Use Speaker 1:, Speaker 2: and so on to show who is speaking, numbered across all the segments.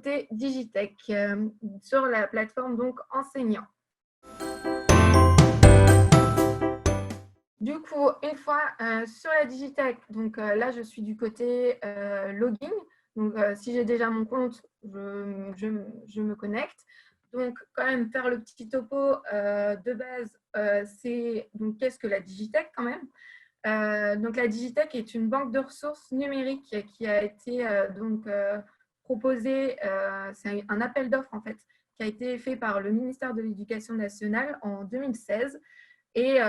Speaker 1: côté Digitech sur la plateforme donc enseignant. Du coup, une fois sur la Digitech, donc là je suis du côté login. Donc si j'ai déjà mon compte, je me connecte. Donc quand même faire le petit topo de base, c'est donc qu'est-ce que la Digitech quand même. Donc la Digitech est une banque de ressources numériques qui a été proposée, c'est un appel d'offres en fait, qui a été fait par le ministère de l'Éducation nationale en 2016. Et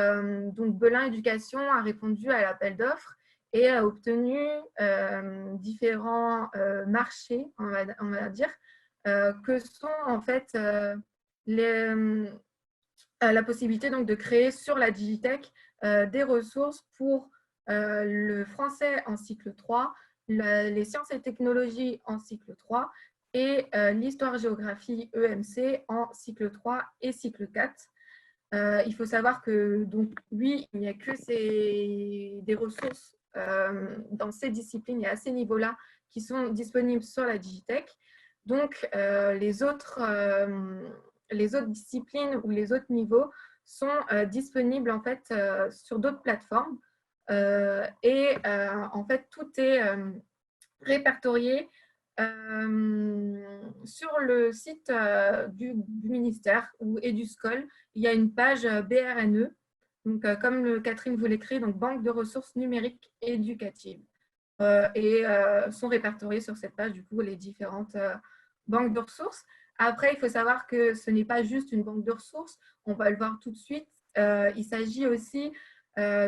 Speaker 1: donc Belin Éducation a répondu à l'appel d'offres et a obtenu différents marchés, on va dire, que sont en fait la possibilité donc de créer sur la Digitech des ressources pour le français en cycle 3, les sciences et technologies en cycle 3 et l'histoire-géographie EMC en cycle 3 et cycle 4. Il faut savoir que, donc, oui, il n'y a que des ressources dans ces disciplines et à ces niveaux-là qui sont disponibles sur la Digitech. Donc, les autres disciplines ou les autres niveaux sont disponibles en fait sur d'autres plateformes. En fait, tout est répertorié sur le site du ministère et du SCOL. Il y a une page BRNE, donc, comme Catherine vous l'écrit, donc Banque de ressources numériques éducatives. Sont répertoriées sur cette page, du coup, les différentes banques de ressources. Après, il faut savoir que ce n'est pas juste une banque de ressources, on va le voir tout de suite. Il s'agit aussi d'un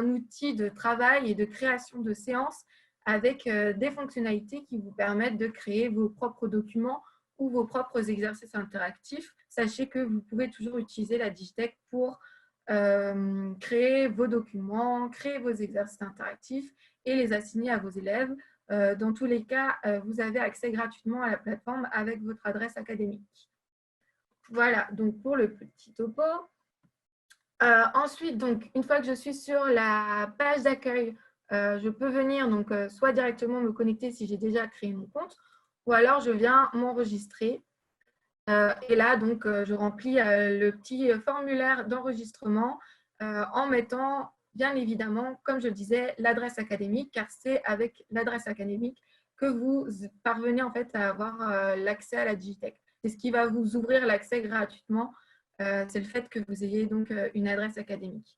Speaker 1: outil de travail et de création de séances avec des fonctionnalités qui vous permettent de créer vos propres documents ou vos propres exercices interactifs. Sachez que vous pouvez toujours utiliser la Digitech pour créer vos documents, créer vos exercices interactifs et les assigner à vos élèves. Dans tous les cas, vous avez accès gratuitement à la plateforme avec votre adresse académique. Voilà, donc pour le petit topo. Ensuite, donc, une fois que je suis sur la page d'accueil, je peux venir donc, soit directement me connecter si j'ai déjà créé mon compte, ou alors je viens m'enregistrer. Et là, donc, je remplis le petit formulaire d'enregistrement en mettant, bien évidemment, comme je le disais, l'adresse académique, car c'est avec l'adresse académique que vous parvenez en fait à avoir l'accès à la Digitech. C'est ce qui va vous ouvrir l'accès gratuitement, c'est le fait que vous ayez donc une adresse académique.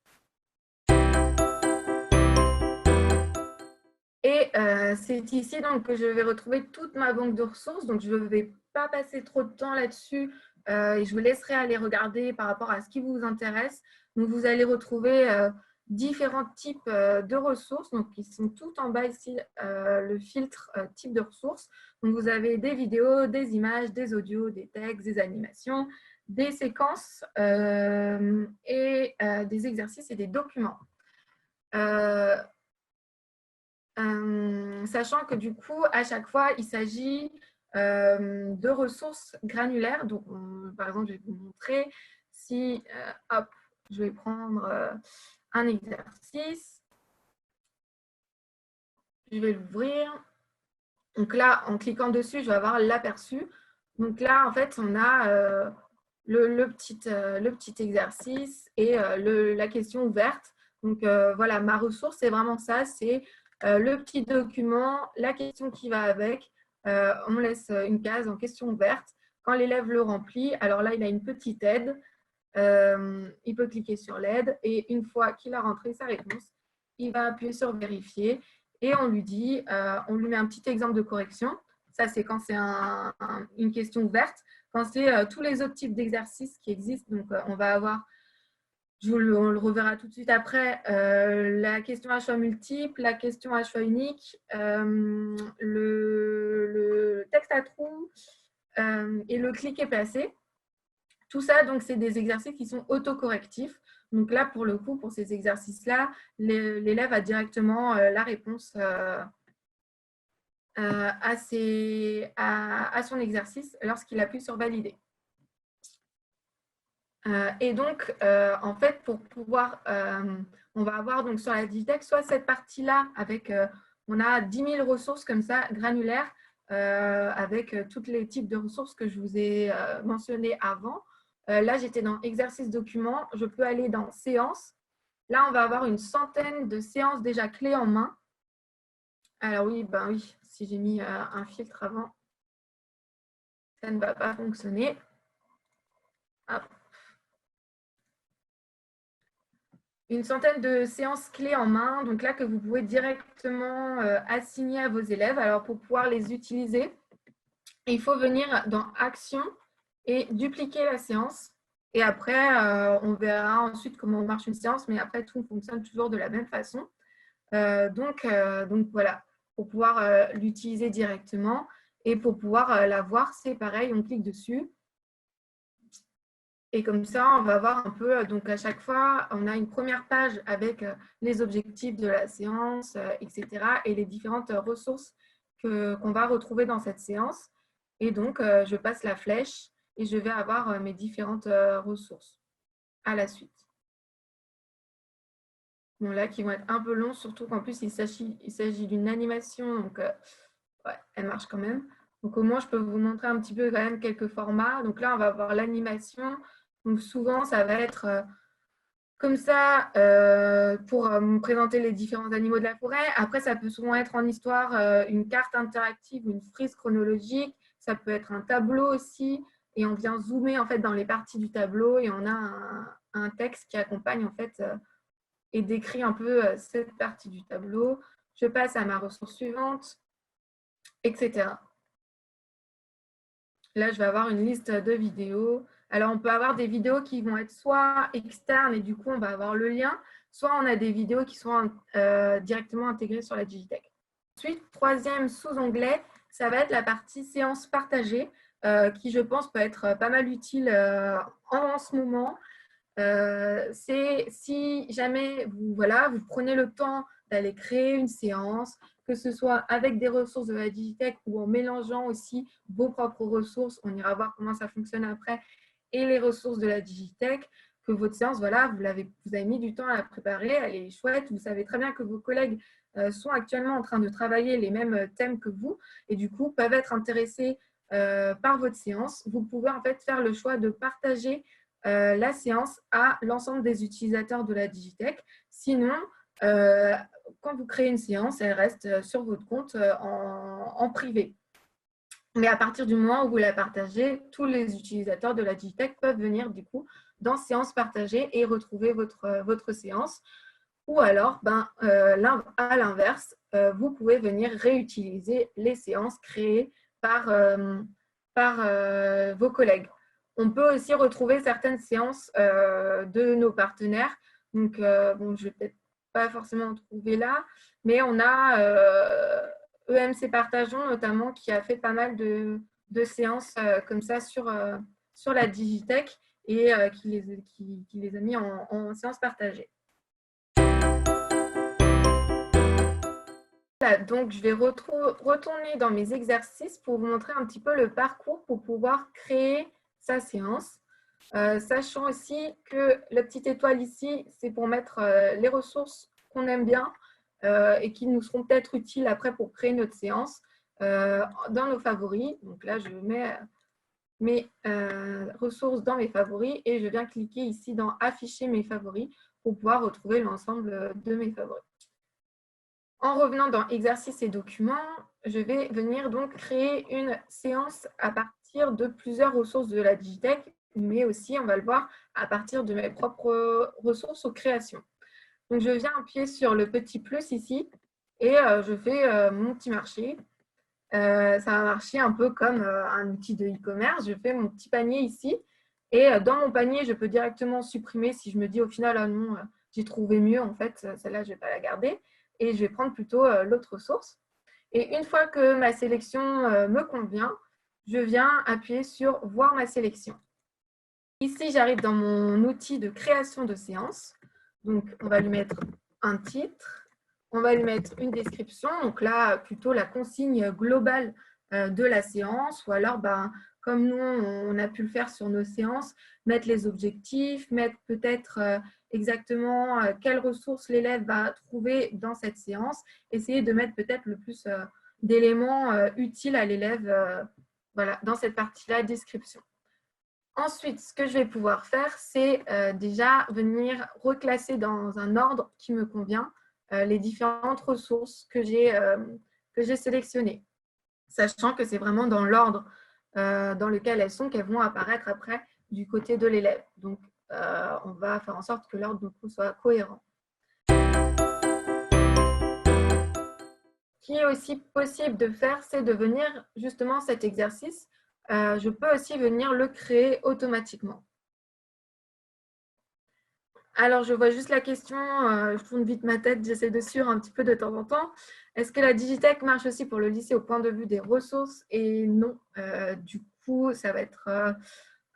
Speaker 1: Et c'est ici donc, que je vais retrouver toute ma banque de ressources. Donc, je ne vais pas passer trop de temps là-dessus et je vous laisserai aller regarder par rapport à ce qui vous intéresse. Donc, vous allez retrouver différents types de ressources. Donc, ils sont tout en bas ici, le filtre type de ressources. Donc, vous avez des vidéos, des images, des audios, des textes, des animations, des séquences et des exercices et des documents. Sachant que du coup, à chaque fois, il s'agit de ressources granulaires. Donc, par exemple, je vais vous montrer si, hop, je vais prendre un exercice. Je vais l'ouvrir. Donc là, en cliquant dessus, je vais avoir l'aperçu. Donc là, en fait, on a le petit exercice et la question ouverte. Donc voilà, ma ressource, c'est vraiment ça, c'est le petit document, la question qui va avec. On laisse une case en question ouverte. Quand l'élève le remplit, alors là, il a une petite aide. Il peut cliquer sur l'aide et une fois qu'il a rentré sa réponse, il va appuyer sur vérifier et on lui dit, on lui met un petit exemple de correction. Ça, c'est quand c'est une question ouverte. Quand c'est tous les autres types d'exercices qui existent, donc on va avoir, on le reverra tout de suite après, la question à choix multiple, la question à choix unique, le texte à trous et le cliquer passer. Tout ça, donc, c'est des exercices qui sont autocorrectifs. Donc là, pour le coup, pour ces exercices-là, l'élève a directement la réponse à son exercice lorsqu'il appuie sur valider. Et donc, en fait, pour pouvoir, on va avoir donc sur la Digitech, soit cette partie-là avec, on a 10 000 ressources comme ça, granulaires, avec tous les types de ressources que je vous ai mentionnés avant. Là, j'étais dans exercice document. Je peux aller dans séances. Là, on va avoir une centaine de séances déjà clés en main. Alors oui, ben oui, si j'ai mis un filtre avant, ça ne va pas fonctionner. Hop. Une centaine de séances clés en main, donc là que vous pouvez directement assigner à vos élèves. Alors pour pouvoir les utiliser, il faut venir dans Action et dupliquer la séance. Et après, on verra ensuite comment marche une séance, mais après, tout fonctionne toujours de la même façon. Donc voilà, pour pouvoir l'utiliser directement et pour pouvoir la voir, c'est pareil, on clique dessus. Et comme ça, on va voir un peu, donc à chaque fois, on a une première page avec les objectifs de la séance, etc. et les différentes ressources qu'on va retrouver dans cette séance. Et donc, je passe la flèche et je vais avoir mes différentes ressources à la suite. Bon, là, qui vont être un peu longs, surtout qu'en plus, il s'agit d'une animation, donc ouais, elle marche quand même. Donc, au moins, je peux vous montrer un petit peu quand même quelques formats. Donc là, on va voir l'animation. Donc, souvent, ça va être comme ça pour me présenter les différents animaux de la forêt. Après, ça peut souvent être en histoire une carte interactive ou une frise chronologique. Ça peut être un tableau aussi. Et on vient zoomer en fait dans les parties du tableau et on a un texte qui accompagne en fait et décrit un peu cette partie du tableau. Je passe à ma ressource suivante, etc. Là, je vais avoir une liste de vidéos. Alors, on peut avoir des vidéos qui vont être soit externes et du coup, on va avoir le lien, soit on a des vidéos qui sont directement intégrées sur la Digitech. Ensuite, troisième sous-onglet, ça va être la partie séance partagée qui, je pense, peut être pas mal utile en ce moment. C'est si jamais vous prenez le temps d'aller créer une séance, que ce soit avec des ressources de la Digitech ou en mélangeant aussi vos propres ressources, on ira voir comment ça fonctionne après, et les ressources de la Digitech, que votre séance, vous avez mis du temps à la préparer, elle est chouette, vous savez très bien que vos collègues sont actuellement en train de travailler les mêmes thèmes que vous et du coup peuvent être intéressés par votre séance. Vous pouvez en fait faire le choix de partager la séance à l'ensemble des utilisateurs de la Digitech. Sinon, quand vous créez une séance, elle reste sur votre compte en privé. Mais à partir du moment où vous la partagez, tous les utilisateurs de la Digitech peuvent venir du coup dans séance partagée et retrouver votre séance. Ou alors, à l'inverse, vous pouvez venir réutiliser les séances créées par vos collègues. On peut aussi retrouver certaines séances de nos partenaires. Donc, bon, je ne vais peut-être pas forcément trouver là, mais on a EMC Partageons notamment qui a fait pas mal de séances comme ça sur la Digitech et qui les a mis en séance partagée. Donc, je vais retourner dans mes exercices pour vous montrer un petit peu le parcours pour pouvoir créer sa séance. Sachant aussi que la petite étoile ici, c'est pour mettre les ressources qu'on aime bien et qui nous seront peut-être utiles après pour créer notre séance dans nos favoris. Donc là, je mets mes ressources dans mes favoris et je viens cliquer ici dans afficher mes favoris pour pouvoir retrouver l'ensemble de mes favoris. En revenant dans exercices et documents, je vais venir donc créer une séance à partir de plusieurs ressources de la Digitech, mais aussi, on va le voir, à partir de mes propres ressources ou créations. Donc, je viens appuyer sur le petit plus ici et je fais mon petit marché. Ça va marcher un peu comme un outil de e-commerce. Je fais mon petit panier ici et dans mon panier, je peux directement supprimer si je me dis au final, ah non, j'ai trouvé mieux, en fait, celle-là, je ne vais pas la garder. Et je vais prendre plutôt l'autre source. Et une fois que ma sélection me convient, je viens appuyer sur « Voir ma sélection ». Ici, j'arrive dans mon outil de création de séance. Donc, on va lui mettre un titre, on va lui mettre une description. Donc là, plutôt la consigne globale de la séance ou alors, comme nous, on a pu le faire sur nos séances, mettre les objectifs, mettre peut-être exactement quelles ressources l'élève va trouver dans cette séance, essayer de mettre peut-être le plus d'éléments utiles à l'élève voilà, dans cette partie-là, description. Ensuite, ce que je vais pouvoir faire, c'est déjà venir reclasser dans un ordre qui me convient les différentes ressources que j'ai sélectionnées, sachant que c'est vraiment dans l'ordre dans lequel elles sont qu'elles vont apparaître après du côté de l'élève. Donc, on va faire en sorte que l'ordre soit cohérent. Ce qui est aussi possible de faire, c'est de venir justement cet exercice. Je peux aussi venir le créer automatiquement. Alors, je vois juste la question, je tourne vite ma tête, j'essaie de suivre un petit peu de temps en temps. Est-ce que la Digitech marche aussi pour le lycée au point de vue des ressources? Et non, du coup, ça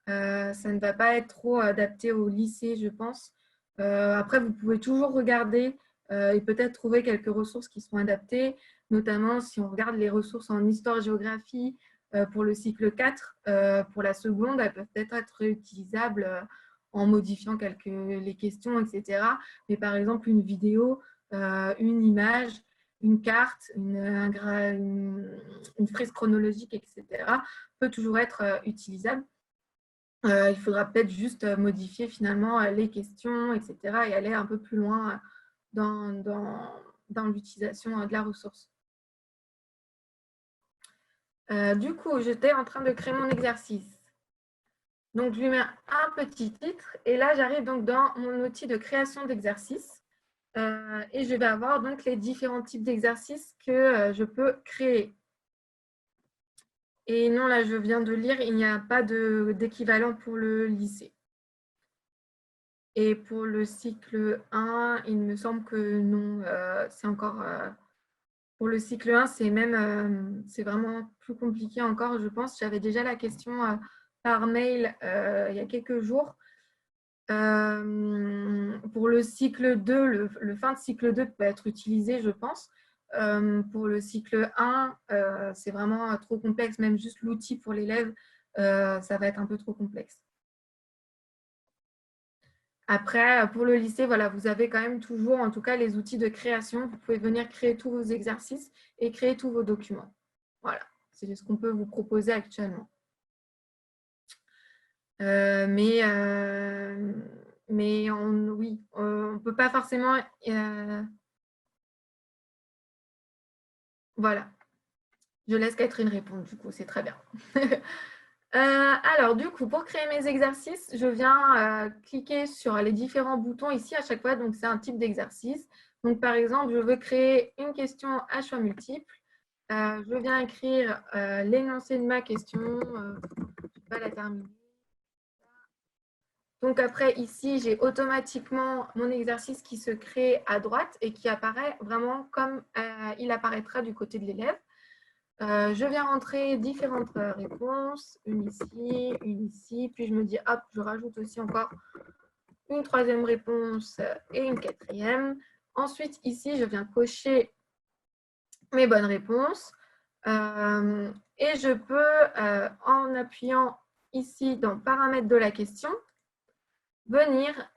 Speaker 1: ne va pas être trop adapté au lycée, je pense. Après, vous pouvez toujours regarder et peut-être trouver quelques ressources qui sont adaptées, notamment si on regarde les ressources en histoire-géographie pour le cycle 4, pour la seconde, elles peuvent peut-être être réutilisables en modifiant les questions, etc. Mais par exemple, une vidéo, une image, une carte, une frise chronologique, etc., peut toujours être utilisable. Il faudra peut-être juste modifier finalement les questions, etc., et aller un peu plus loin dans l'utilisation de la ressource. Du coup, j'étais en train de créer mon exercice. Donc, je lui mets un petit titre et là, j'arrive donc dans mon outil de création d'exercices et je vais avoir donc les différents types d'exercices que je peux créer. Et non, là, je viens de lire, il n'y a pas d'équivalent pour le lycée. Et pour le cycle 1, il me semble que non, c'est encore… pour le cycle 1, c'est vraiment plus compliqué encore, je pense. J'avais déjà la question par mail il y a quelques jours. Pour le cycle 2, le fin de cycle 2 peut être utilisé, je pense. Pour le cycle 1, c'est vraiment trop complexe, même juste l'outil pour l'élève, ça va être un peu trop complexe. Après, pour le lycée, voilà, vous avez quand même toujours, en tout cas, les outils de création. Vous pouvez venir créer tous vos exercices et créer tous vos documents. Voilà, c'est ce qu'on peut vous proposer actuellement. Mais oui, on ne peut pas forcément… voilà, je laisse Catherine répondre, du coup, c'est très bien. Alors, du coup, pour créer mes exercices, je viens cliquer sur les différents boutons ici à chaque fois. Donc, c'est un type d'exercice. Donc, par exemple, je veux créer une question à choix multiples. Je viens écrire l'énoncé de ma question. Je ne vais pas la terminer. Donc, après, ici, j'ai automatiquement mon exercice qui se crée à droite et qui apparaît vraiment comme il apparaîtra du côté de l'élève. Je viens rentrer différentes réponses, une ici, puis je me dis, hop, je rajoute aussi encore une troisième réponse et une quatrième. Ensuite, ici, je viens cocher mes bonnes réponses et je peux, en appuyant ici dans paramètres de la question, venir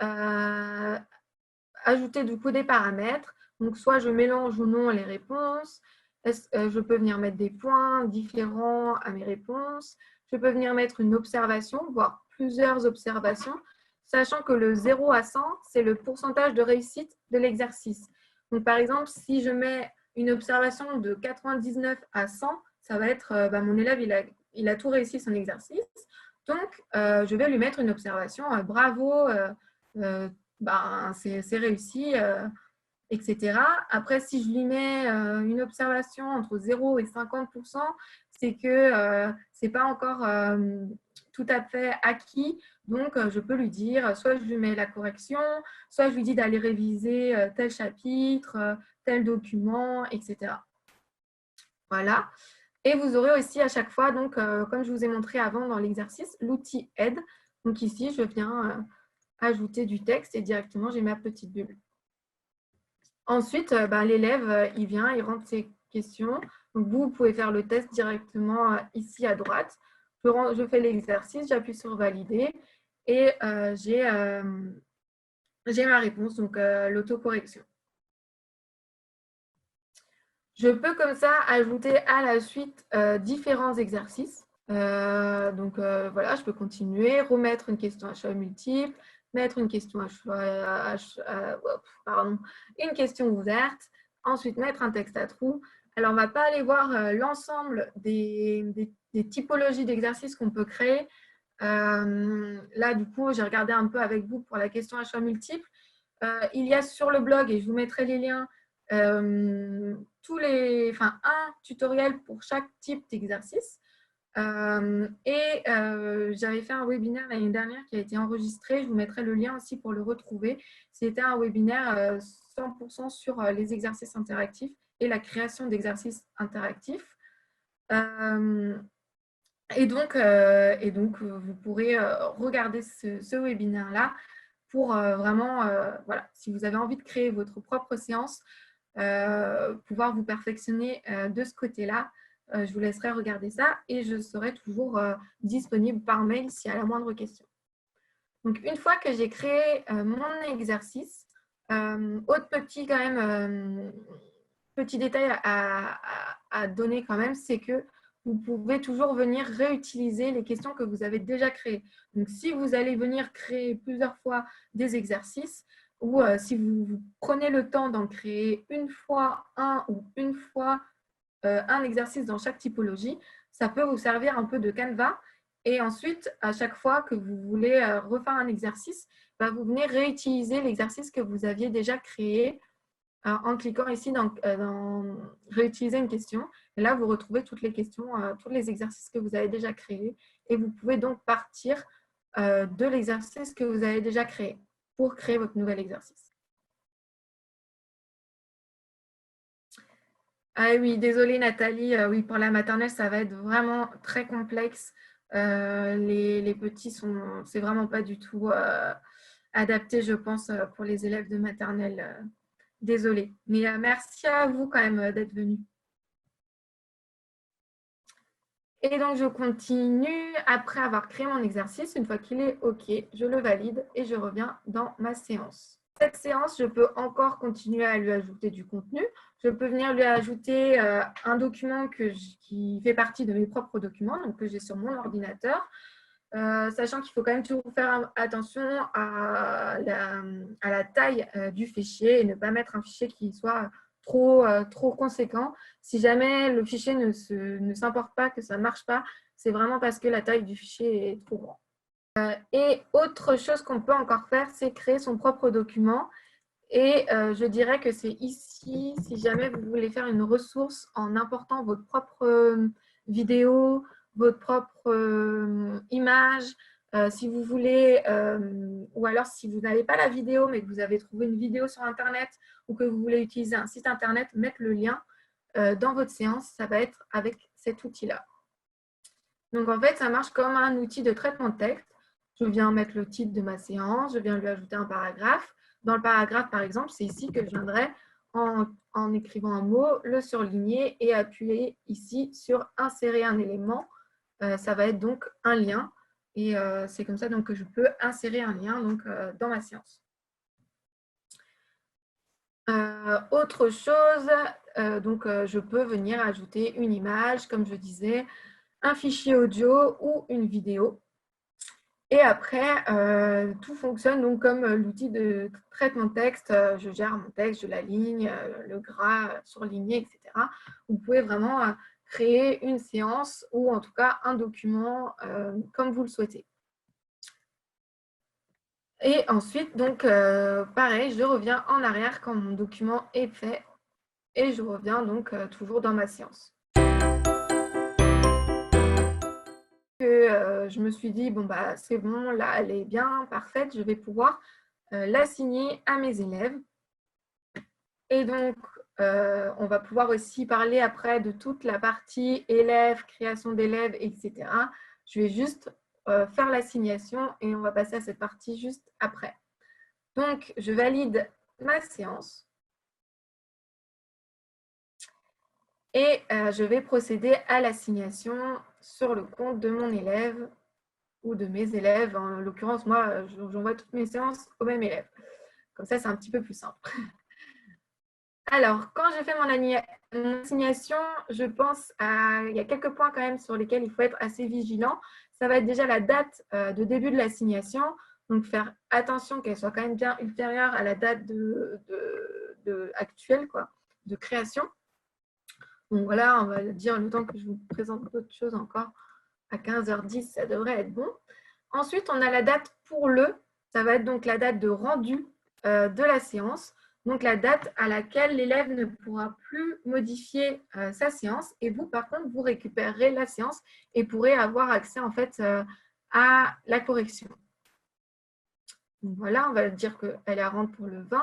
Speaker 1: ajouter du coup des paramètres. Donc, soit je mélange ou non les réponses. Je peux venir mettre des points différents à mes réponses. Je peux venir mettre une observation, voire plusieurs observations, sachant que le 0 à 100, c'est le pourcentage de réussite de l'exercice. Donc, par exemple, si je mets une observation de 99 à 100, ça va être mon élève, il a tout réussi son exercice. Donc, je vais lui mettre une observation, bravo, c'est réussi, etc. Après, si je lui mets une observation entre 0 et 50%, c'est que ce n'est pas encore tout à fait acquis. Donc, je peux lui dire, soit je lui mets la correction, soit je lui dis d'aller réviser tel chapitre, tel document, etc. Voilà. Et vous aurez aussi à chaque fois, donc, comme je vous ai montré avant dans l'exercice, l'outil aide. Donc ici, je viens ajouter du texte et directement, j'ai ma petite bulle. Ensuite, l'élève, il vient, il rentre ses questions. Donc, vous pouvez faire le test directement ici à droite. Je fais l'exercice, j'appuie sur valider et j'ai ma réponse, donc l'autocorrection. Je peux comme ça ajouter à la suite différents exercices. Voilà, je peux continuer, remettre une question à choix multiple, mettre une question une question ouverte, ensuite mettre un texte à trous. Alors, on ne va pas aller voir l'ensemble des typologies d'exercices qu'on peut créer. Là, du coup, j'ai regardé un peu avec vous pour la question à choix multiple. Il y a sur le blog, et je vous mettrai les liens, un tutoriel pour chaque type d'exercice. J'avais fait un webinaire l'année dernière qui a été enregistré. Je vous mettrai le lien aussi pour le retrouver. C'était un webinaire 100% sur les exercices interactifs et la création d'exercices interactifs. Vous pourrez regarder ce webinaire-là pour vraiment, voilà, si vous avez envie de créer votre propre séance, pouvoir vous perfectionner de ce côté-là. Je vous laisserai regarder ça et je serai toujours disponible par mail s'il y a la moindre question. Donc, une fois que j'ai créé mon exercice, autre petit quand même, petit détail à donner quand même, c'est que vous pouvez toujours venir réutiliser les questions que vous avez déjà créées. Donc, si vous allez venir créer plusieurs fois des exercices, ou si vous prenez le temps d'en créer une fois un ou une fois un exercice dans chaque typologie, ça peut vous servir un peu de canevas. Et ensuite, à chaque fois que vous voulez refaire un exercice, vous venez réutiliser l'exercice que vous aviez déjà créé en cliquant ici dans réutiliser une question. Et là, vous retrouvez toutes les questions, tous les exercices que vous avez déjà créés. Et vous pouvez donc partir de l'exercice que vous avez déjà créé pour créer votre nouvel exercice. Ah oui, désolée Nathalie, oui, pour la maternelle, ça va être vraiment très complexe. Les petits c'est vraiment pas du tout adapté, je pense, pour les élèves de maternelle. Désolée. Mais merci à vous quand même d'être venu. Et donc, je continue. Après avoir créé mon exercice, une fois qu'il est OK, je le valide et je reviens dans ma séance. Cette séance, je peux encore continuer à lui ajouter du contenu. Je peux venir lui ajouter un document qui fait partie de mes propres documents, donc que j'ai sur mon ordinateur. Sachant qu'il faut quand même toujours faire attention à la taille du fichier et ne pas mettre un fichier qui soit trop conséquent. Si jamais le fichier ne s'importe pas, que ça ne marche pas, c'est vraiment parce que la taille du fichier est trop grande. Et autre chose qu'on peut encore faire, c'est créer son propre document. Et je dirais que c'est ici, si jamais vous voulez faire une ressource en important votre propre vidéo, votre propre image, si vous voulez, ou alors si vous n'avez pas la vidéo, mais que vous avez trouvé une vidéo sur Internet ou que vous voulez utiliser un site Internet, mettre le lien dans votre séance, ça va être avec cet outil-là. Donc, en fait, ça marche comme un outil de traitement de texte. Je viens mettre le titre de ma séance, je viens lui ajouter un paragraphe. Dans le paragraphe, par exemple, c'est ici que je viendrai, en écrivant un mot, le surligner et appuyer ici sur « Insérer un élément ». Ça va être donc un lien. Et c'est comme ça donc, que je peux insérer un lien donc, dans ma séance. Autre chose, je peux venir ajouter une image, comme je disais, un fichier audio ou une vidéo. Et après, tout fonctionne donc comme l'outil de traitement de texte. Je gère mon texte, je l'aligne, le gras surligné, etc. Vous pouvez vraiment créer une séance ou en tout cas un document comme vous le souhaitez. Et ensuite, donc, pareil, je reviens en arrière quand mon document est fait et je reviens donc toujours dans ma séance. Je me suis dit, bon, c'est bon, là, elle est bien, parfaite, je vais pouvoir l'assigner à mes élèves. Et donc, on va pouvoir aussi parler après de toute la partie élèves, création d'élèves, etc. Je vais juste faire l'assignation et on va passer à cette partie juste après. Donc, je valide ma séance. Et je vais procéder à l'assignation sur le compte de mon élève ou de mes élèves. En l'occurrence, moi, j'envoie toutes mes séances au même élève. Comme ça, c'est un petit peu plus simple. Alors, quand j'ai fait mon assignation, je pense il y a quelques points quand même sur lesquels il faut être assez vigilant. Ça va être déjà la date de début de l'assignation. Donc, faire attention qu'elle soit quand même bien ultérieure à la date actuelle, quoi, de création. Donc voilà, on va dire le temps que je vous présente d'autres choses encore. À 15h10, ça devrait être bon. Ensuite, on a la date pour ça va être donc la date de rendu de la séance, donc la date à laquelle l'élève ne pourra plus modifier sa séance et vous, par contre, vous récupérerez la séance et pourrez avoir accès en fait à la correction. Donc voilà, on va dire qu'elle est à rendre pour le 20.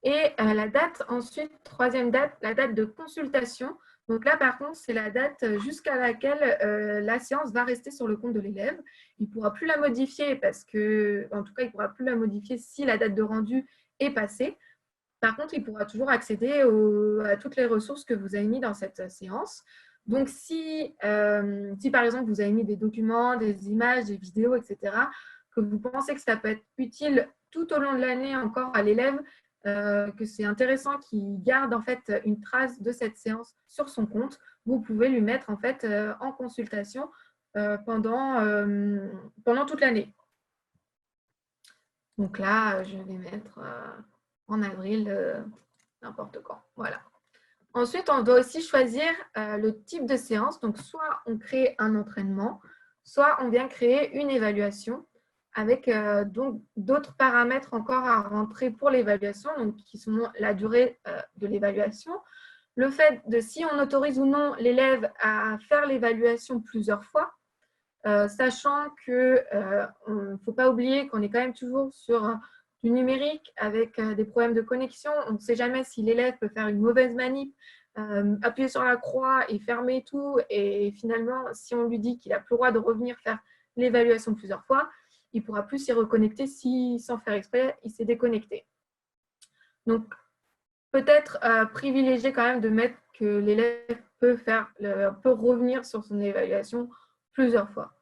Speaker 1: Et la date, ensuite, troisième date, la date de consultation. Donc là, par contre, c'est la date jusqu'à laquelle la séance va rester sur le compte de l'élève. Il ne pourra plus la modifier parce que, en tout cas, il ne pourra plus la modifier si la date de rendu est passée. Par contre, il pourra toujours accéder à toutes les ressources que vous avez mis dans cette séance. Donc, si par exemple, vous avez mis des documents, des images, des vidéos, etc., que vous pensez que ça peut être utile tout au long de l'année encore à l'élève, que c'est intéressant qu'il garde en fait une trace de cette séance sur son compte, vous pouvez lui mettre en fait en consultation pendant toute l'année. Donc là, je vais mettre en avril, n'importe quand. Voilà. Ensuite, on doit aussi choisir le type de séance. Donc, soit on crée un entraînement, soit on vient créer une évaluation avec donc d'autres paramètres encore à rentrer pour l'évaluation, donc qui sont la durée de l'évaluation, le fait de si on autorise ou non l'élève à faire l'évaluation plusieurs fois, sachant qu'il ne faut pas oublier qu'on est quand même toujours sur du numérique avec des problèmes de connexion. On ne sait jamais si l'élève peut faire une mauvaise manip, appuyer sur la croix et fermer tout. Et finalement, si on lui dit qu'il n'a plus le droit de revenir faire l'évaluation plusieurs fois, il ne pourra plus s'y reconnecter si, sans faire exprès, il s'est déconnecté. Donc, peut-être privilégier quand même de mettre que l'élève peut revenir sur son évaluation plusieurs fois.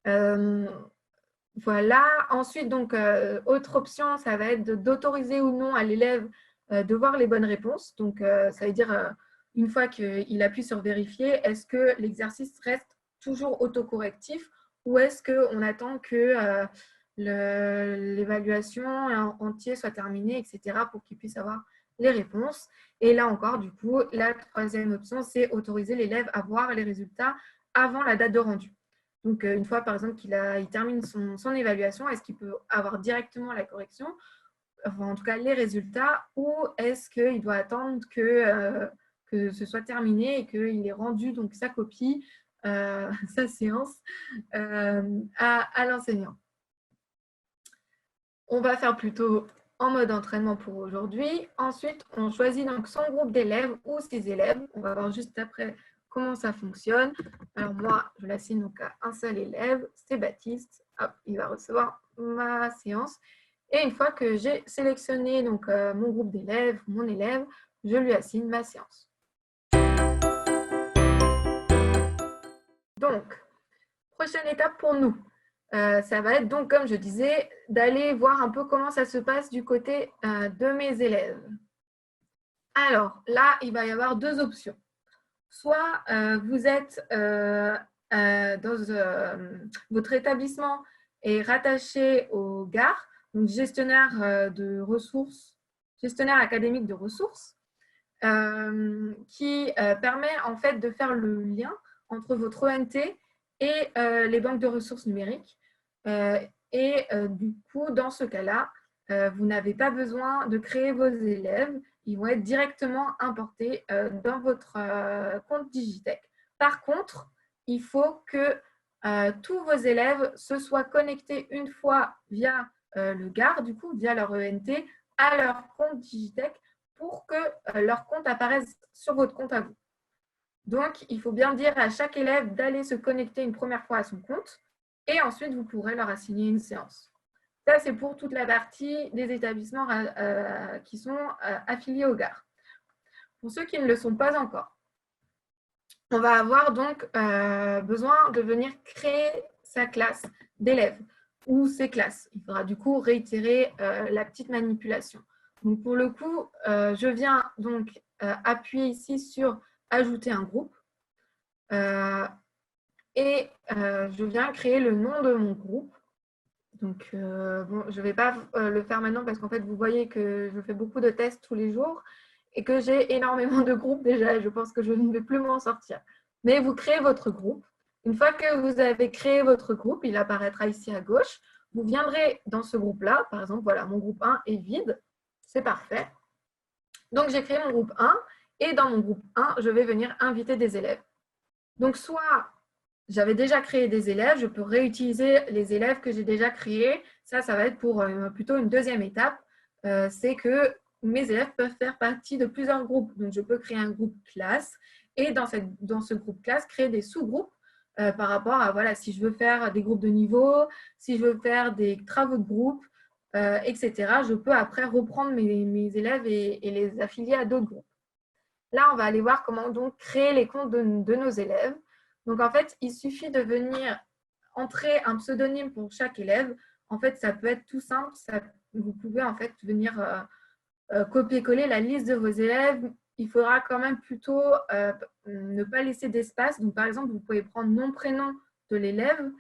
Speaker 1: Voilà. Ensuite, donc, autre option, ça va être d'autoriser ou non à l'élève de voir les bonnes réponses. Donc, ça veut dire, une fois qu'il appuie sur vérifier, est-ce que l'exercice reste toujours autocorrectif ou est-ce qu'on attend que l'évaluation entière soit terminée, etc., pour qu'il puisse avoir les réponses. Et là encore, du coup, la troisième option, c'est autoriser l'élève à voir les résultats avant la date de rendu. Donc, une fois, par exemple, qu'il termine son évaluation, est-ce qu'il peut avoir directement la correction, enfin, en tout cas les résultats, ou est-ce qu'il doit attendre que ce soit terminé et qu'il ait rendu donc, sa copie, sa séance à l'enseignant. On va faire plutôt en mode entraînement pour aujourd'hui. Ensuite, on choisit donc son groupe d'élèves ou ses élèves. On va voir juste après comment ça fonctionne. Alors moi, je l'assigne donc à un seul élève, c'est Baptiste. Hop, il va recevoir ma séance. Et une fois que j'ai sélectionné donc, mon groupe d'élèves, mon élève, je lui assigne ma séance. Donc, prochaine étape pour nous. Ça va être donc, comme je disais, d'aller voir un peu comment ça se passe du côté de mes élèves. Alors là, il va y avoir deux options. Soit vous êtes votre établissement est rattaché au GAR, donc gestionnaire de ressources, gestionnaire académique de ressources, qui permet en fait de faire le lien entre votre ENT et les banques de ressources numériques. Du coup, dans ce cas-là, vous n'avez pas besoin de créer vos élèves. Ils vont être directement importés dans votre compte Digitech. Par contre, il faut que tous vos élèves se soient connectés une fois via le GAR, du coup, via leur ENT, à leur compte Digitech pour que leur compte apparaisse sur votre compte à vous. Donc, il faut bien dire à chaque élève d'aller se connecter une première fois à son compte et ensuite, vous pourrez leur assigner une séance. Ça, c'est pour toute la partie des établissements qui sont affiliés au GAR. Pour ceux qui ne le sont pas encore, on va avoir donc besoin de venir créer sa classe d'élèves ou ses classes. Il faudra du coup réitérer la petite manipulation. Donc, pour le coup, je viens donc appuyer ici sur « Ajouter un groupe ». Et je viens créer le nom de mon groupe. Donc, bon, je ne vais pas le faire maintenant parce qu'en fait, vous voyez que je fais beaucoup de tests tous les jours et que j'ai énormément de groupes déjà et je pense que je ne vais plus m'en sortir. Mais vous créez votre groupe. Une fois que vous avez créé votre groupe, il apparaîtra ici à gauche. Vous viendrez dans ce groupe-là. Par exemple, voilà, mon groupe 1 est vide. C'est parfait. Donc, j'ai créé mon groupe 1 et dans mon groupe 1, je vais venir inviter des élèves. Donc, soit j'avais déjà créé des élèves, je peux réutiliser les élèves que j'ai déjà créés. Ça va être pour plutôt une deuxième étape. C'est que mes élèves peuvent faire partie de plusieurs groupes. Donc, je peux créer un groupe classe et dans ce groupe classe, créer des sous-groupes par rapport à, voilà, si je veux faire des groupes de niveau, si je veux faire des travaux de groupe, etc. Je peux après reprendre mes élèves et les affilier à d'autres groupes. Là, on va aller voir comment donc créer les comptes de nos élèves. Donc, en fait, il suffit de venir entrer un pseudonyme pour chaque élève. En fait, ça peut être tout simple. Vous pouvez en fait venir copier-coller la liste de vos élèves. Il faudra quand même plutôt ne pas laisser d'espace. Donc, par exemple, vous pouvez prendre nom, prénom de l'élève,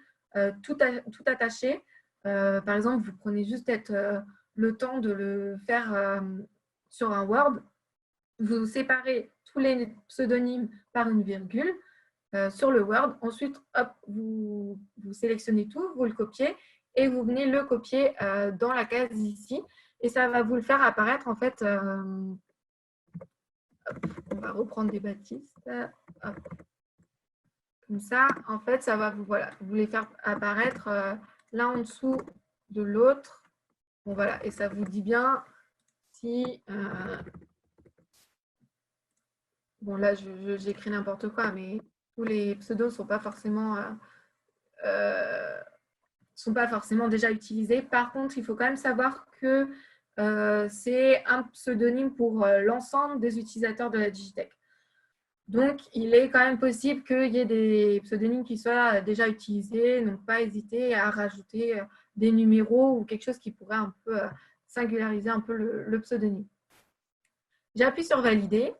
Speaker 1: tout attaché. Par exemple, vous prenez juste le temps de le faire sur un Word. Vous séparez tous les pseudonymes par une virgule sur le Word. Ensuite, hop, vous sélectionnez tout, vous le copiez et vous venez le copier dans la case ici. Et ça va vous le faire apparaître en fait. On va reprendre des Baptistes. Hop. Comme ça, en fait, ça va vous les faire apparaître l'un en dessous de l'autre. Bon, voilà, et ça vous dit bien si... bon, là, j'écris n'importe quoi, mais tous les pseudos ne sont pas forcément déjà utilisés. Par contre, il faut quand même savoir que c'est un pseudonyme pour l'ensemble des utilisateurs de la Digitech. Donc, il est quand même possible qu'il y ait des pseudonymes qui soient déjà utilisés. Donc, pas hésiter à rajouter des numéros ou quelque chose qui pourrait un peu singulariser un peu le pseudonyme. J'appuie sur « Valider ».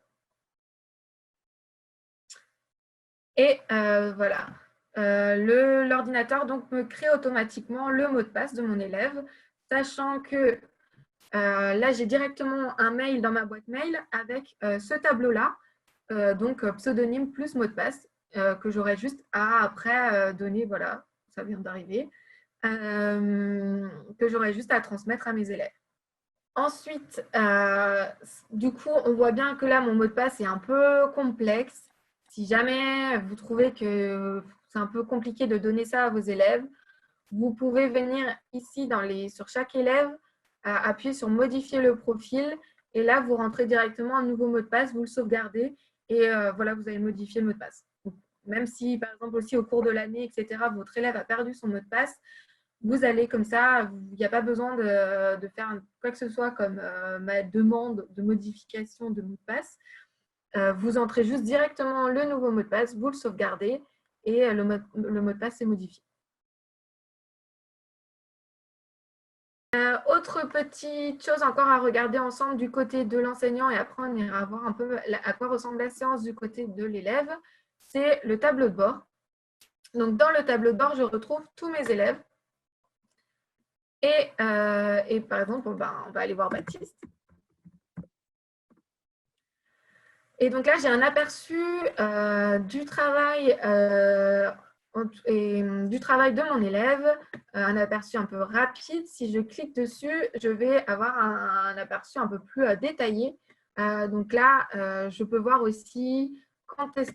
Speaker 1: Et voilà. L'ordinateur donc me crée automatiquement le mot de passe de mon élève, sachant que là, j'ai directement un mail dans ma boîte mail avec ce tableau-là, donc pseudonyme plus mot de passe, que j'aurai juste à après donner, voilà, ça vient d'arriver, que j'aurai juste à transmettre à mes élèves. Ensuite, du coup, on voit bien que là, mon mot de passe est un peu complexe. Si jamais vous trouvez que c'est un peu compliqué de donner ça à vos élèves, vous pouvez venir ici sur chaque élève, appuyer sur « Modifier le profil » et là, vous rentrez directement un nouveau mot de passe, vous le sauvegardez et voilà, vous avez modifié le mot de passe. Donc, même si, par exemple, aussi au cours de l'année, etc., votre élève a perdu son mot de passe, vous allez comme ça, il n'y a pas besoin de faire quoi que ce soit comme ma demande de modification de mot de passe. Vous entrez juste directement le nouveau mot de passe, vous le sauvegardez et le mot de passe est modifié. Autre petite chose encore à regarder ensemble du côté de l'enseignant et après on ira voir un peu à quoi ressemble la séance du côté de l'élève, c'est le tableau de bord. Donc dans le tableau de bord, je retrouve tous mes élèves. Et par exemple, on va aller voir Baptiste. Et donc là, j'ai un aperçu du travail de mon élève, un aperçu un peu rapide. Si je clique dessus, je vais avoir un aperçu un peu plus détaillé. Donc là, je peux voir aussi quand est-ce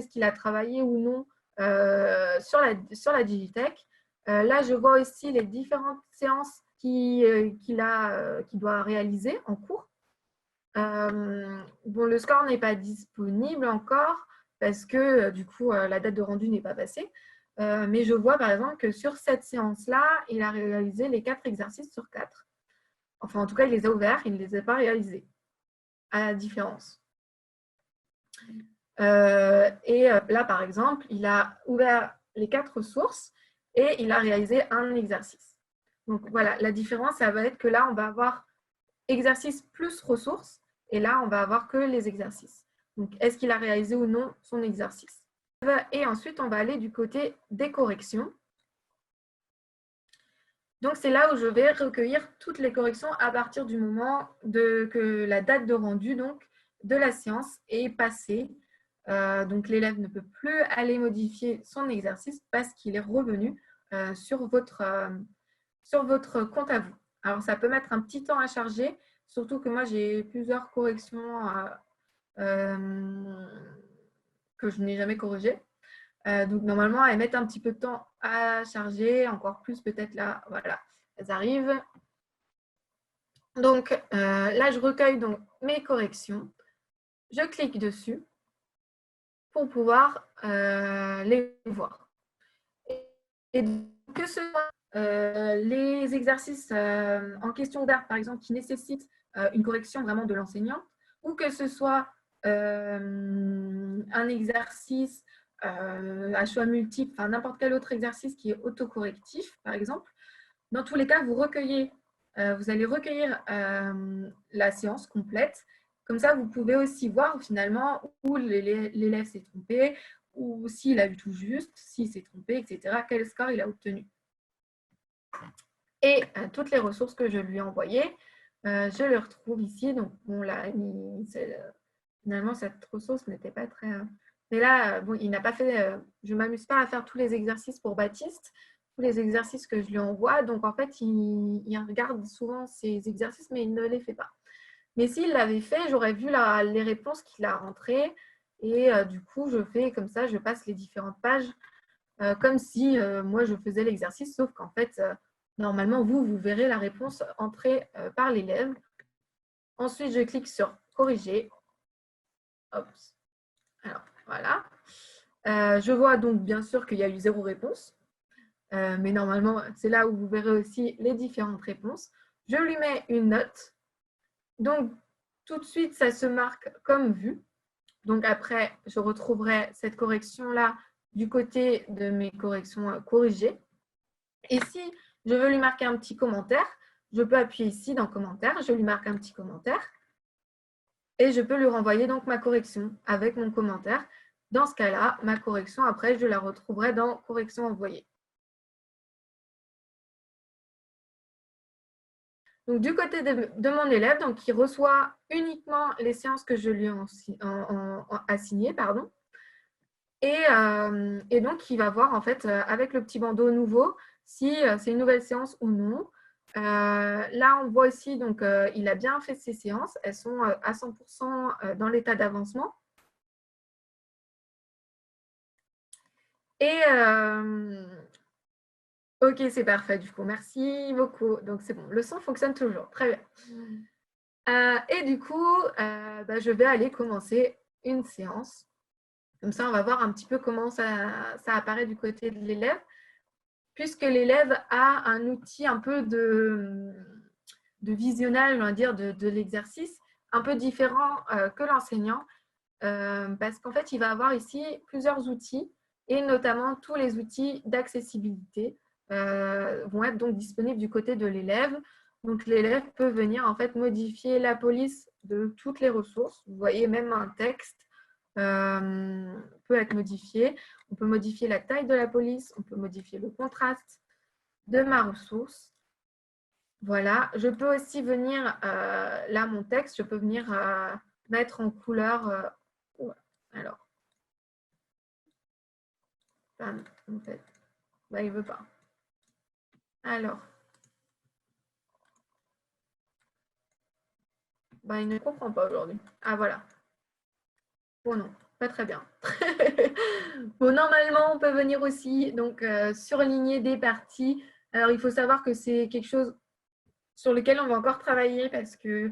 Speaker 1: qu'il a travaillé ou non sur la Digitech. Là, je vois aussi les différentes séances qu'il doit réaliser en cours. Bon, le score n'est pas disponible encore parce que du coup, la date de rendu n'est pas passée. Mais je vois par exemple que sur cette séance-là, il a réalisé les 4 exercices sur 4. Enfin, en tout cas, il les a ouverts, il ne les a pas réalisés, à la différence. Là, par exemple, il a ouvert les 4 ressources et il a réalisé un exercice. Donc voilà, la différence, ça va être que là, on va avoir exercice plus ressources. Et là, on va avoir que les exercices. Donc, est-ce qu'il a réalisé ou non son exercice? Et ensuite, on va aller du côté des corrections. Donc, c'est là où je vais recueillir toutes les corrections à partir du moment que la date de rendu donc, de la séance est passée. Donc, l'élève ne peut plus aller modifier son exercice parce qu'il est revenu sur votre compte à vous. Alors, ça peut mettre un petit temps à charger, surtout que moi, j'ai plusieurs corrections que je n'ai jamais corrigées. Donc, normalement, elles mettent un petit peu de temps à charger, encore plus peut-être là, voilà, elles arrivent. Donc, là, je recueille donc mes corrections. Je clique dessus pour pouvoir les voir. Et que ce soit les exercices en question ouverte, par exemple, qui nécessitent une correction vraiment de l'enseignant, ou que ce soit un exercice à choix multiples, enfin n'importe quel autre exercice qui est autocorrectif, par exemple. Dans tous les cas, vous allez recueillir la séance complète. Comme ça, vous pouvez aussi voir finalement où l'élève s'est trompé, ou s'il a eu tout juste, s'il s'est trompé, etc., quel score il a obtenu. Et toutes les ressources que je lui ai envoyées, je les retrouve ici. Donc, bon, là, finalement, cette ressource n'était pas très... Mais là, bon, il n'a pas fait... je ne m'amuse pas à faire tous les exercices pour Baptiste, tous les exercices que je lui envoie. Donc, en fait, il regarde souvent ces exercices, mais il ne les fait pas. Mais s'il l'avait fait, j'aurais vu les réponses qu'il a rentrées. Et du coup, je fais comme ça, je passe les différentes pages comme si moi, je faisais l'exercice, sauf qu'en fait, normalement, vous verrez la réponse entrée par l'élève. Ensuite, je clique sur « Corriger ». Oups. Alors, voilà. Je vois donc bien sûr qu'il y a eu 0 réponse. Mais normalement, c'est là où vous verrez aussi les différentes réponses. Je lui mets une note. Donc, tout de suite, ça se marque comme vu. Donc, après, je retrouverai cette correction-là du côté de mes corrections corrigées. Et si je veux lui marquer un petit commentaire, je peux appuyer ici dans « Commentaire », je lui marque un petit commentaire et je peux lui renvoyer donc ma correction avec mon commentaire. Dans ce cas-là, ma correction, après, je la retrouverai dans « Correction envoyée ». Donc, du côté de mon élève, donc, il reçoit uniquement les séances que je lui ai assignées. Pardon. Et donc, il va voir en fait avec le petit bandeau nouveau si c'est une nouvelle séance ou non. Là, on voit aussi, donc, il a bien fait ses séances. Elles sont à 100% dans l'état d'avancement. Et ok, c'est parfait du coup. Merci beaucoup. Donc, c'est bon. Le son fonctionne toujours. Très bien. Et du coup, je vais aller commencer une séance. Comme ça, on va voir un petit peu comment ça apparaît du côté de l'élève, puisque l'élève a un outil un peu de visionnage, on va dire, de l'exercice, un peu différent que l'enseignant, parce qu'en fait, il va avoir ici plusieurs outils, et notamment tous les outils d'accessibilité vont être donc disponibles du côté de l'élève. Donc, l'élève peut venir en fait modifier la police de toutes les ressources. Vous voyez, même un texte peut être modifié. On peut modifier la taille de la police, on peut modifier le contraste de ma ressource. Voilà, je peux aussi venir, là mon texte, je peux venir mettre en couleur, alors, en fait, il ne veut pas. Alors, il ne comprend pas aujourd'hui. Ah voilà. Bon non, pas très bien. Bon, normalement, on peut venir aussi donc surligner des parties. Alors, il faut savoir que c'est quelque chose sur lequel on va encore travailler parce que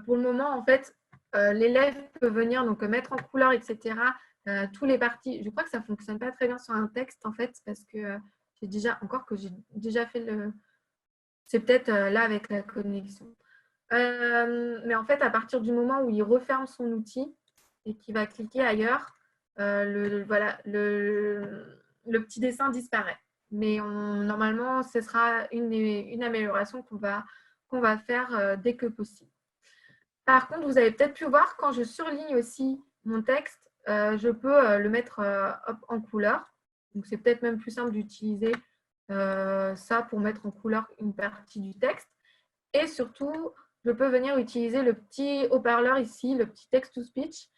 Speaker 1: pour le moment, en fait, l'élève peut venir donc mettre en couleur, etc. Tous les parties. Je crois que ça ne fonctionne pas très bien sur un texte, en fait, parce que j'ai déjà fait le... C'est peut-être là avec la connexion. Mais en fait, à partir du moment où il referme son outil et qu'il va cliquer ailleurs, le petit dessin disparaît. Mais normalement, ce sera une amélioration qu'on va faire dès que possible. Par contre, vous avez peut-être pu voir, quand je surligne aussi mon texte, je peux le mettre hop, en couleur. Donc, c'est peut-être même plus simple d'utiliser ça pour mettre en couleur une partie du texte. Et surtout, je peux venir utiliser le petit haut-parleur ici, le petit text-to-speech,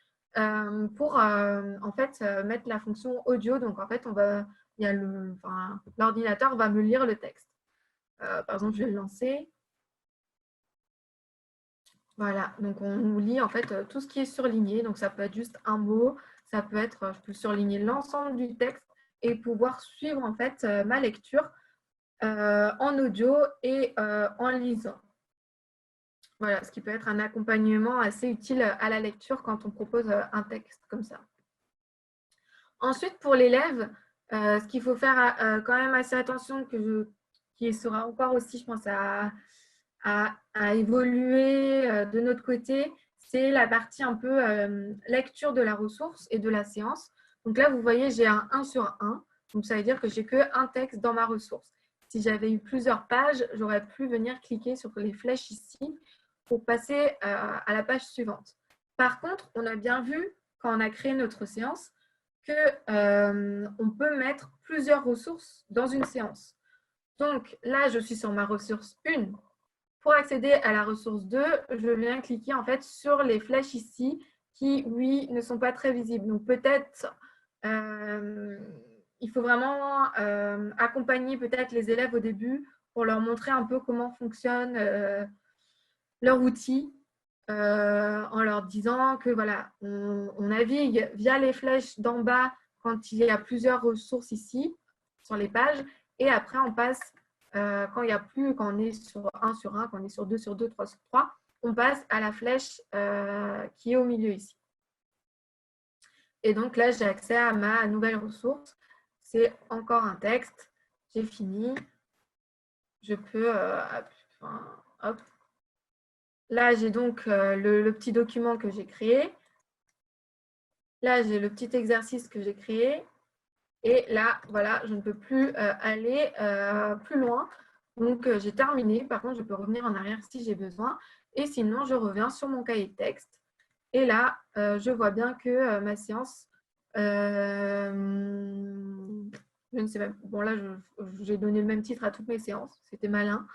Speaker 1: pour en fait mettre la fonction audio. Donc, en fait, l'ordinateur va me lire le texte. Par exemple, je vais le lancer. Voilà, donc on nous lit en fait tout ce qui est surligné. Donc ça peut être juste un mot, ça peut être, je peux surligner l'ensemble du texte et pouvoir suivre en fait ma lecture en audio et en lisant. Voilà, ce qui peut être un accompagnement assez utile à la lecture quand on propose un texte comme ça. Ensuite, pour l'élève, ce qu'il faut faire quand même assez attention, qui sera encore aussi, je pense, à évoluer de notre côté, c'est la partie un peu lecture de la ressource et de la séance. Donc là, vous voyez, j'ai un 1 sur 1. Donc ça veut dire que j'ai qu'un texte dans ma ressource. Si j'avais eu plusieurs pages, j'aurais pu venir cliquer sur les flèches ici pour passer à la page suivante. Par contre, on a bien vu, quand on a créé notre séance, qu'on peut mettre plusieurs ressources dans une séance. Donc là, je suis sur ma ressource 1. Pour accéder à la ressource 2, je viens cliquer en fait sur les flèches ici qui, oui, ne sont pas très visibles. Donc peut-être, il faut vraiment accompagner peut-être les élèves au début pour leur montrer un peu comment fonctionne leur outil en leur disant que voilà, on navigue via les flèches d'en bas quand il y a plusieurs ressources ici sur les pages et après on passe quand il y a plus, quand on est sur 1 sur 1, quand on est sur 2 sur 2, 3 sur 3, on passe à la flèche qui est au milieu ici. Et donc là, j'ai accès à ma nouvelle ressource. C'est encore un texte. J'ai fini. Je peux hop. Là, j'ai donc le petit document que j'ai créé. Là, j'ai le petit exercice que j'ai créé. Et là, voilà, je ne peux plus aller plus loin. Donc, j'ai terminé. Par contre, je peux revenir en arrière si j'ai besoin. Et sinon, je reviens sur mon cahier de texte. Et là, je vois bien que ma séance, je ne sais pas. Bon, là, j'ai donné le même titre à toutes mes séances. C'était malin.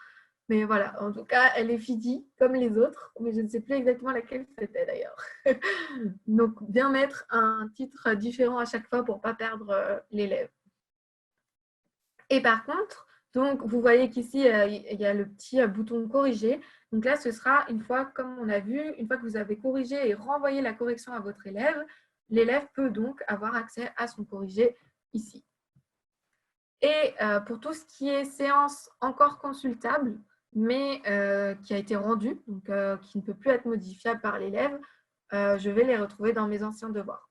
Speaker 1: Mais voilà, en tout cas, elle est finie comme les autres, mais je ne sais plus exactement laquelle c'était d'ailleurs. Donc, bien mettre un titre différent à chaque fois pour ne pas perdre l'élève. Et par contre, donc, vous voyez qu'ici, il y a le petit bouton corriger. Donc là, ce sera une fois, comme on a vu, une fois que vous avez corrigé et renvoyé la correction à votre élève, l'élève peut donc avoir accès à son corrigé ici. Et pour tout ce qui est séance encore consultable, mais qui a été rendue, donc qui ne peut plus être modifiable par l'élève, je vais les retrouver dans mes anciens devoirs.